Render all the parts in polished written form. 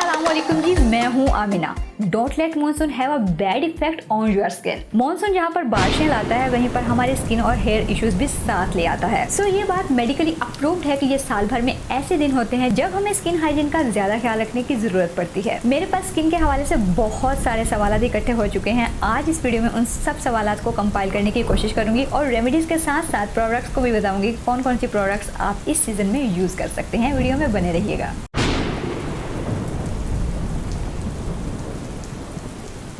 अस्सलामुअलैकुम जी, मैं हूँ Amina. Don't let monsoon have a bad effect on your skin. Monsoon जहाँ पर बारिशें लाता है वहीं पर हमारे स्किन और हेयर इश्यूज भी साथ ले आता है। सो ये बात मेडिकली अप्रूव्ड है कि ये साल भर में ऐसे दिन होते हैं जब हमें स्किन हाइजीन का ज्यादा ख्याल रखने की जरूरत पड़ती है। मेरे पास स्किन के हवाले से बहुत सारे सवाल इकट्ठे हो चुके हैं। आज इस वीडियो में उन सब सवाल को कंपाइल करने की कोशिश करूंगी और रेमेडीज के साथ साथ प्रोडक्ट्स को भी बताऊंगी कौन कौन सी प्रोडक्ट्स आप इस सीजन में यूज कर सकते हैं। वीडियो में बने रहिएगा।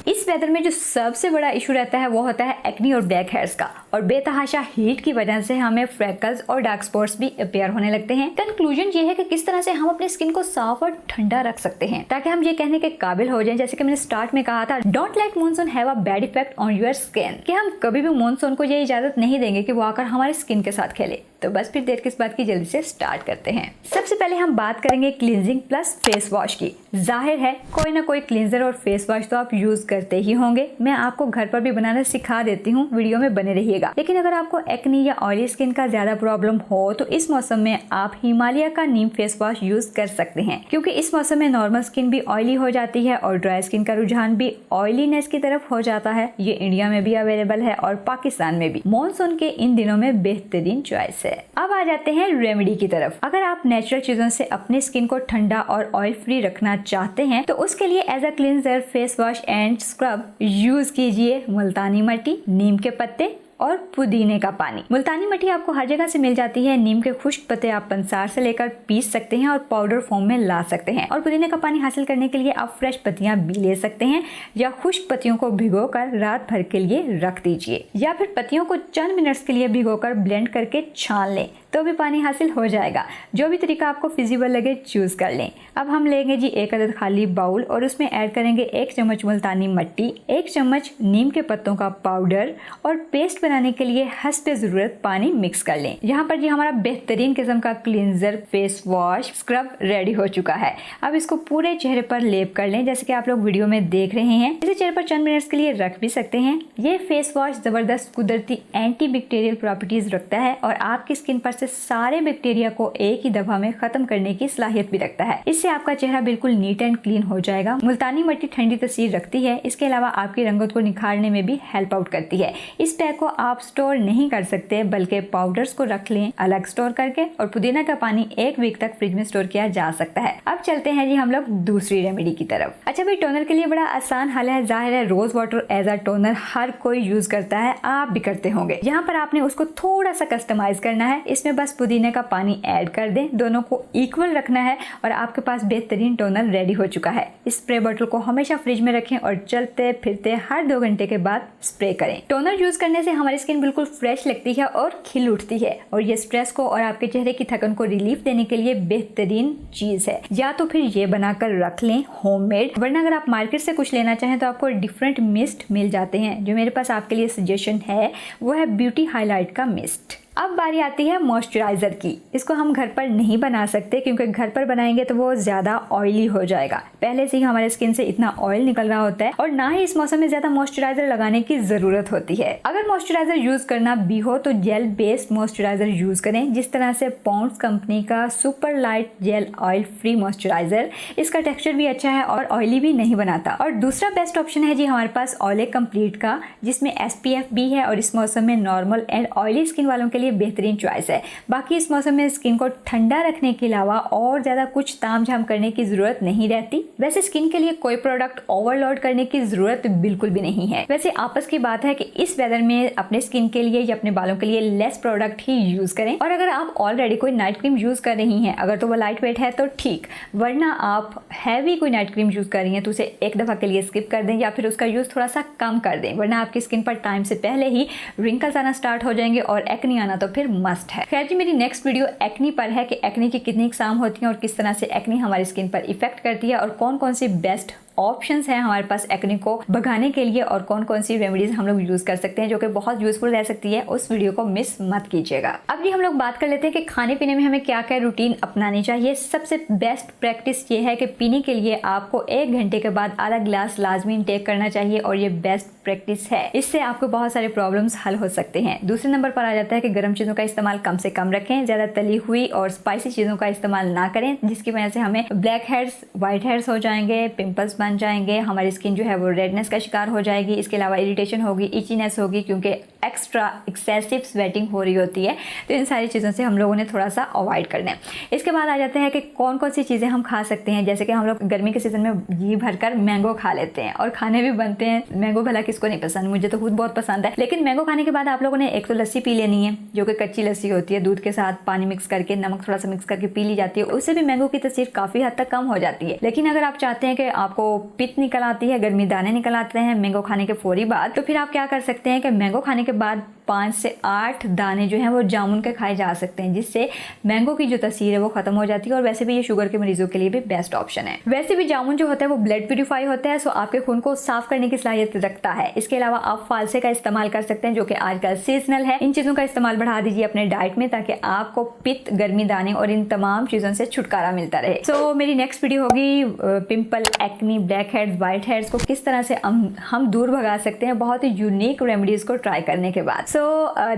इस वेदर में जो सबसे बड़ा इशू रहता है वो होता है एक्नी और ब्लैक हेयर्स का, और बेतहाशा हीट की वजह से हमें फ्रेकल्स और डार्क स्पॉट्स भी अपीयर होने लगते हैं। कंक्लूजन ये है कि किस तरह से हम अपनी स्किन को साफ और ठंडा रख सकते हैं ताकि हम ये कहने के काबिल हो जाएं, जैसे कि मैंने स्टार्ट में कहा था, don't let monsoon have a bad effect on your skin, कि हम कभी भी मॉनसून को ये इजाजत नहीं देंगे कि वो आकर हमारे स्किन के साथ खेले। तो बस फिर देर किस बात की, जल्दी से स्टार्ट करते हैं। सबसे पहले हम बात करेंगे क्लींजिंग प्लस फेस वॉश की। जाहिर है कोई ना कोई क्लींजर और फेस वॉश तो आप यूज करते ही होंगे। मैं आपको घर पर भी बनाना सिखा देती हूँ, वीडियो में बने रहिएगा। लेकिन अगर आपको एक्नी या ऑयली स्किन का ज्यादा प्रॉब्लम हो तो इस मौसम में आप हिमालय का नीम फेस वॉश यूज कर सकते हैं, क्योंकि इस मौसम में नॉर्मल स्किन भी ऑयली हो जाती है और ड्राई स्किन का रुझान भी ऑयलीनेस की तरफ हो जाता है। ये इंडिया में भी अवेलेबल है और पाकिस्तान में भी। मॉनसून के इन दिनों में बेहतरीन चॉइस है। अब आ जाते हैं रेमेडी की तरफ। अगर आप नेचुरल चीजों से अपनी स्किन को ठंडा और ऑयल फ्री रखना चाहते हैं तो उसके लिए as a cleanser, face wash and scrub use कीजिए मुल्तानी मिट्टी, नीम के पत्ते और पुदीने का पानी। मुल्तानी मिट्टी आपको हर जगह से मिल जाती है। नीम के खुश्क पत्ते आप पंसार से लेकर पीस सकते हैं और पाउडर फॉर्म में ला सकते हैं। और पुदीने का पानी हासिल करने के लिए आप फ्रेश पत्तियां भी ले सकते हैं या खुश्क पत्तियों को भिगोकर रात भर के लिए रख दीजिए, या फिर पत्तियों को चंद मिनट्स के लिए भिगोकर ब्लेंड करके छान लें तो भी पानी हासिल हो जाएगा। जो भी तरीका आपको फिजिबल लगे चूज कर लें। अब हम लेंगे जी एक अदद खाली बाउल और उसमें ऐड करेंगे 1 चम्मच मुल्तानी मिट्टी, 1 चम्मच नीम के पत्तों का पाउडर और पेस्ट बनाने के लिए हस्बे जरूरत पानी मिक्स कर लें। यहाँ पर जी हमारा बेहतरीन किस्म का cleanser, face wash, scrub ready हो चुका है। अब इसको पूरे चेहरे पर लेप कर लें, जैसे कि आप लोग वीडियो में देख रहे हैं। इसे चेहरे पर चंद मिनट्स के लिए रख भी सकते हैं। ये फेस वॉश जबरदस्त कुदरती एंटी बैक्टीरियल प्रॉपर्टीज रखता है और आपकी स्किन पर सारे बैक्टीरिया को एक ही दफा में खत्म करने की सलाहियत भी रखता है। इससे आपका चेहरा बिल्कुल नीट एंड क्लीन हो जाएगा। मुल्तानी मिट्टी ठंडी तस्वीर रखती है। इसके अलावा आपकी रंगत को निखारने में भी हेल्प आउट करती है। इस पैक को आप स्टोर नहीं कर सकते, बल्कि पाउडर्स को रख लें अलग स्टोर करके, और पुदीना का पानी 1 वीक तक फ्रिज में स्टोर किया जा सकता है। अब चलते हैं जी हम लोग दूसरी रेमेडी की तरफ। अच्छा भाई, टोनर के लिए बड़ा आसान हल है। जाहिर है rose water as a toner हर कोई यूज करता है, आप भी करते होंगे। यहाँ पर आपने उसको थोड़ा सा कस्टमाइज करना है। इसमें बस पुदीने का पानी ऐड कर दें, दोनों को इक्वल रखना है और आपके पास बेहतरीन टोनर रेडी हो चुका है। इस स्प्रे बॉटल को हमेशा फ्रिज में रखें और चलते फिरते हर 2 घंटे के बाद स्प्रे करें। टोनर यूज करने से हमारी स्किन बिल्कुल फ्रेश लगती है और खिल उठती है, और ये स्ट्रेस को और आपके चेहरे की थकन को रिलीफ देने के लिए बेहतरीन चीज है। या तो फिर ये बनाकर रख लें होममेड, वरना अगर आप मार्केट से कुछ लेना चाहें तो आपको डिफरेंट मिस्ट मिल जाते हैं। जो मेरे पास आपके लिए सजेशन है वो है ब्यूटी हाईलाइट का मिस्ट। अब बारी आती है मॉइस्चराइजर की। इसको हम घर पर नहीं बना सकते क्योंकि घर पर बनाएंगे तो वो ज्यादा ऑयली हो जाएगा। पहले से ही हमारे स्किन से इतना ऑयल निकल रहा होता है और ना ही इस मौसम में ज्यादा मॉइस्चराइजर लगाने की जरूरत होती है। अगर मॉइस्चराइजर यूज करना भी हो तो जेल बेस्ड मॉइस्चराइजर यूज करें, जिस तरह से पॉन्ड्स कंपनी का super light jail oil free moisturiser. इसका टेक्सचर भी अच्छा है और ऑयली भी नहीं बनाता। और दूसरा बेस्ट ऑप्शन है जी हमारे पास ओले कंप्लीट का, जिसमें SPF भी है और इस मौसम में नॉर्मल एंड ऑयली स्किन वालों के बेहतरीन चॉइस है। बाकी इस मौसम में स्किन को ठंडा रखने के अलावा और ज्यादा कुछ तामझाम करने की जरूरत नहीं रहती। वैसे स्किन के लिए कोई प्रोडक्ट ओवरलोड करने की जरूरत बिल्कुल भी नहीं है। वैसे आपस की बात है कि इस वेदर में अपने स्किन के लिए या अपने बालों के लिए लेस प्रोडक्ट ही यूज करें। और अगर आप ऑलरेडी कोई नाइट क्रीम यूज कर रही हैं, अगर तो वो लाइट वेट है तो ठीक, वरना आप हैवी कोई नाइट क्रीम यूज कर रही हैं तो उसे एक दफा के लिए स्किप कर दें या फिर उसका यूज थोड़ा सा कम कर दें, वरना आपकी स्किन पर टाइम से पहले ही रिंकल्स आना स्टार्ट हो जाएंगे और एक्नी आना तो फिर मस्ट है। खैर जी, मेरी नेक्स्ट वीडियो एक्नी पर है कि एक्नी की कितनी इकसाम होती हैं और किस तरह से एक्नी हमारी स्किन पर इफेक्ट करती है और कौन कौन सी बेस्ट ऑप्शंस हैं हमारे पास एक्ने को भगाने के लिए और कौन कौन सी रेमेडीज हम लोग यूज कर सकते हैं जो कि बहुत यूजफुल रह सकती है। उस वीडियो को मिस मत कीजिएगा। अब ये हम लोग बात कर लेते हैं कि खाने पीने में हमें क्या क्या रूटीन अपनानी चाहिए। सबसे बेस्ट प्रैक्टिस ये है कि पीने के लिए आपको 1 घंटे के बाद आधा गिलास लाजमी इंटेक करना चाहिए और ये बेस्ट प्रैक्टिस है। इससे आपको बहुत सारे प्रॉब्लम्स हल हो सकते हैं। दूसरे नंबर पर आ जाता है कि गर्म चीज़ों का इस्तेमाल कम से कम रखें। ज़्यादा तली हुई और स्पाइसी चीज़ों का इस्तेमाल ना करें जिसकी वजह से हमें ब्लैक हेड्स, वाइट हेड्स हो जाएंगे, पिंपल्स बन जाएंगे, हमारी स्किन जो है वो रेडनेस का शिकार हो जाएगी। इसके अलावा इरिटेशन होगी, इचीनेस होगी क्योंकि एक्सेसिव स्वेटिंग हो रही होती है। तो इन सारी चीज़ों से हम लोगों ने थोड़ा सा अवॉइड करना है। इसके बाद आ जाते हैं कि कौन कौन सी चीज़ें हम खा सकते हैं। जैसे कि हम लोग गर्मी के सीज़न में घी भरकर मैंगो खा लेते हैं और खाने भी बनते हैं। मैंगो भला किसको नहीं पसंद, मुझे तो खुद बहुत पसंद है। लेकिन मैंगो खाने के बाद आप लोगों ने एक तो लस्सी पी लेनी है जो कि कच्ची लस्सी होती है, दूध के साथ पानी मिक्स करके, नमक थोड़ा सा मिक्स करके पी ली जाती है। उससे भी मैंगो की तासीर काफ़ी हद तक कम हो जाती है। लेकिन अगर आप चाहते हैं कि आपको पित्त निकल आती है, गर्मी दाने निकल आते हैं मैंगो खाने के फौरी बाद, तो फिर आप क्या कर सकते हैं कि मैंगो खाने के बाद 5 से 8 दाने जो हैं वो जामुन के खाए जा सकते हैं, जिससे मैंगो की जो तासीर है वो खत्म हो जाती है। और वैसे भी ये शुगर के मरीजों के लिए भी बेस्ट ऑप्शन है। वैसे भी जामुन जो होता है वो ब्लड प्यूरिफाई होता है, सो आपके खून को साफ करने की सलाहियत रखता है। इसके अलावा आप फालसे का इस्तेमाल कर सकते हैं जो कि आजकल सीजनल है। इन चीज़ों का इस्तेमाल बढ़ा दीजिए अपने डाइट में ताकि आपको पित्त, गर्मी दाने और इन तमाम चीज़ों से छुटकारा मिलता रहे। सो मेरी नेक्स्ट वीडियो होगी pimple, acne, black heads, white heads को किस तरह से हम दूर भगा सकते हैं बहुत ही यूनिक रेमेडीज को ट्राई करने के बाद।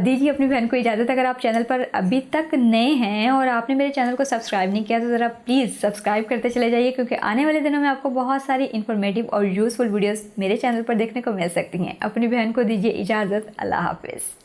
दीजिए अपनी बहन को इजाज़त। अगर आप चैनल पर अभी तक नए हैं और आपने मेरे चैनल को सब्सक्राइब नहीं किया तो ज़रा प्लीज़ सब्सक्राइब करते चले जाइए, क्योंकि आने वाले दिनों में आपको बहुत सारी इन्फॉर्मेटिव और यूज़फुल वीडियोस मेरे चैनल पर देखने को मिल सकती हैं। अपनी बहन को दीजिए इजाज़त। अल्लाह हाफिज़।